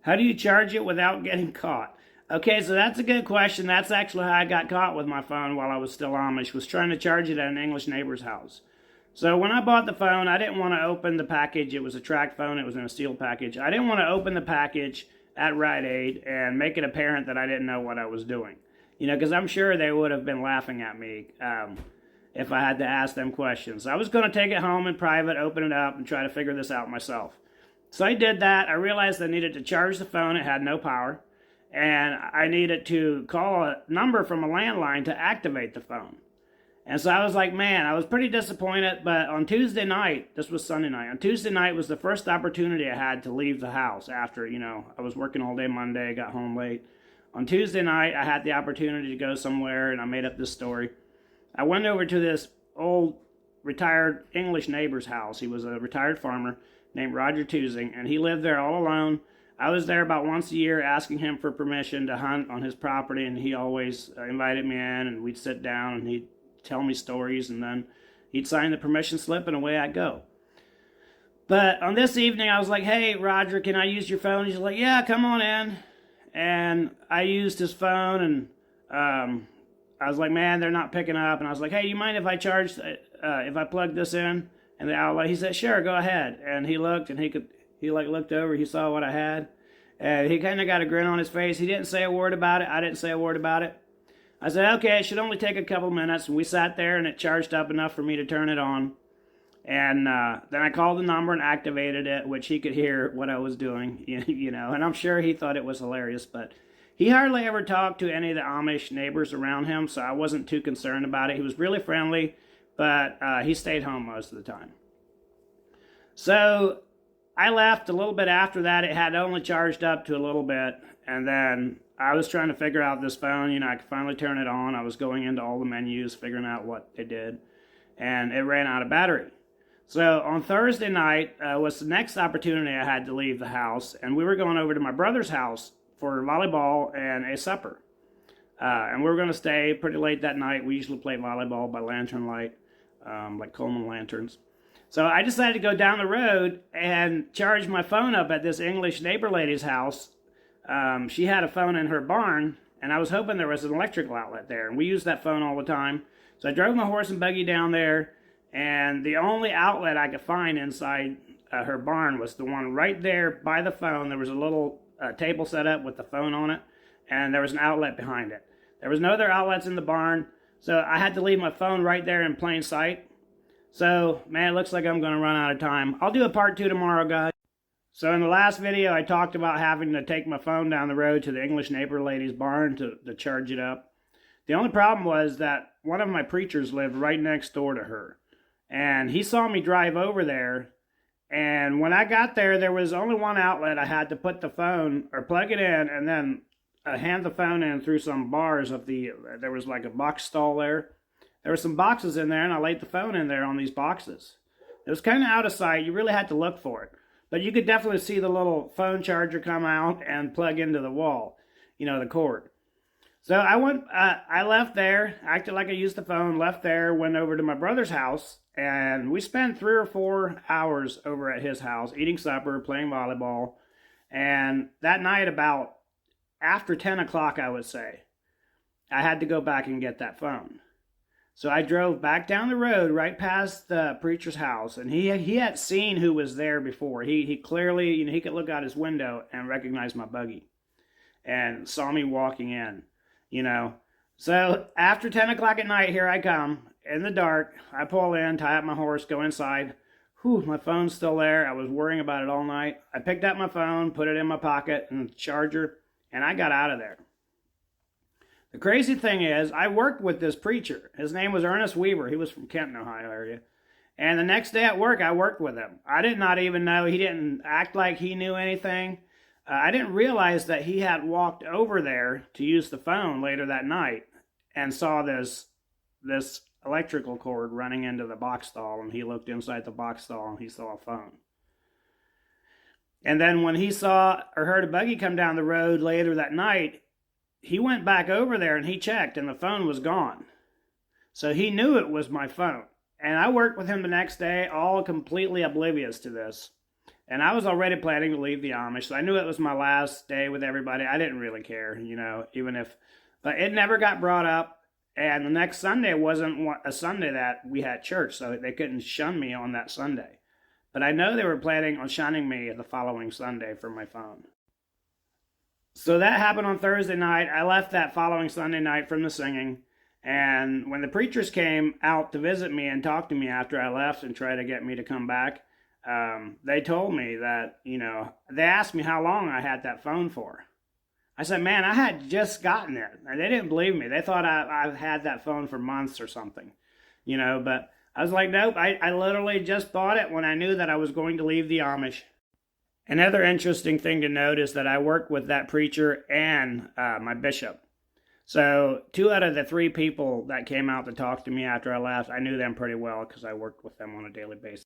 How do you charge it without getting caught? Okay, so that's a good question. That's actually how I got caught with my phone while I was still Amish, was trying to charge it at an English neighbor's house. So when I bought the phone, I didn't want to open the package. It was a track phone. It was in a steel package. I didn't want to open the package at Rite Aid and make it apparent that I didn't know what I was doing. You know, because I'm sure they would have been laughing at me if I had to ask them questions. I was going to take it home in private, open it up, and try to figure this out myself. So I did that. I realized I needed to charge the phone. It had no power. And I needed to call a number from a landline to activate the phone. And so I was like, man, I was pretty disappointed. But on Tuesday night, this was Sunday night, on Tuesday night was the first opportunity I had to leave the house after, I was working all day Monday, got home late. On Tuesday night, I had the opportunity to go somewhere, and I made up this story. I went over to this old retired English neighbor's house. He was a retired farmer named Roger Tusing, and he lived there all alone. I was there about once a year asking him for permission to hunt on his property, and he always invited me in, and we'd sit down, and he'd tell me stories, and then he'd sign the permission slip, and away I'd go. But on this evening, I was like, hey, Roger, can I use your phone? He's like, yeah, come on in. And I used his phone, and I was like, man, they're not picking up. And I was like, hey, you mind if I if I plug this in? And the outlet, he said, sure, go ahead. And he looked, and he looked over, he saw what I had. And he kind of got a grin on his face. He didn't say a word about it. I didn't say a word about it. I said, okay, it should only take a couple minutes. And we sat there, and it charged up enough for me to turn it on. And then I called the number and activated it, which he could hear what I was doing, and I'm sure he thought it was hilarious, but he hardly ever talked to any of the Amish neighbors around him, so I wasn't too concerned about it. He was really friendly, but he stayed home most of the time. So I left a little bit after that. It had only charged up to a little bit, and then I was trying to figure out this phone. I could finally turn it on. I was going into all the menus, figuring out what they did, and it ran out of battery. So on Thursday night was the next opportunity I had to leave the house, and we were going over to my brother's house for volleyball and a supper. And we were going to stay pretty late that night. We usually play volleyball by lantern light, like Coleman lanterns. So I decided to go down the road and charge my phone up at this English neighbor lady's house. She had a phone in her barn, and I was hoping there was an electrical outlet there. And we used that phone all the time. So I drove my horse and buggy down there. And the only outlet I could find inside her barn was the one right there by the phone. There was a little table set up with the phone on it, and there was an outlet behind it. There was no other outlets in the barn, so I had to leave my phone right there in plain sight. So, man, it looks like I'm going to run out of time. I'll do a part 2 tomorrow, guys. So in the last video, I talked about having to take my phone down the road to the English neighbor lady's barn to charge it up. The only problem was that one of my preachers lived right next door to her. And he saw me drive over there, and when I got there, there was only one outlet. I had to put the phone, or plug it in, and then hand the phone in through some bars of there was like a box stall there. There were some boxes in there, and I laid the phone in there on these boxes. It was kind of out of sight. You really had to look for it. But you could definitely see the little phone charger come out and plug into the wall, the cord. So I left there, acted like I used the phone, left there, went over to my brother's house, and we spent 3 or 4 hours over at his house, eating supper, playing volleyball. And that night, about after 10 o'clock, I would say, I had to go back and get that phone. So I drove back down the road right past the preacher's house, and he had seen who was there before. He clearly, he could look out his window and recognize my buggy and saw me walking in. So after 10 o'clock at night, here I come, in the dark. I pull in, tie up my horse, go inside. Whew, my phone's still there. I was worrying about it all night. I picked up my phone, put it in my pocket, and the charger, and I got out of there. The crazy thing is, I worked with this preacher. His name was Ernest Weaver. He was from Kenton, Ohio area. And the next day at work, I worked with him. I did not even know. He didn't act like he knew anything. I didn't realize that he had walked over there to use the phone later that night and saw this electrical cord running into the box stall, and he looked inside the box stall and he saw a phone. And then when he saw or heard a buggy come down the road later that night, he went back over there and he checked, and the phone was gone. So he knew it was my phone. And I worked with him the next day, all completely oblivious to this. And I was already planning to leave the Amish, so I knew it was my last day with everybody. I didn't really care, even if, but it never got brought up. And the next Sunday wasn't a Sunday that we had church, so they couldn't shun me on that Sunday. But I know they were planning on shunning me the following Sunday for my phone. So that happened on Thursday night. I left that following Sunday night from the singing. And when the preachers came out to visit me and talk to me after I left and try to get me to come back, they told me that, they asked me how long I had that phone for. I said, man, I had just gotten it. And they didn't believe me. They thought I had that phone for months or something, but I was like, nope, I literally just bought it when I knew that I was going to leave the Amish. Another interesting thing to note is that I worked with that preacher and my bishop. So 2 out of the 3 people that came out to talk to me after I left, I knew them pretty well because I worked with them on a daily basis.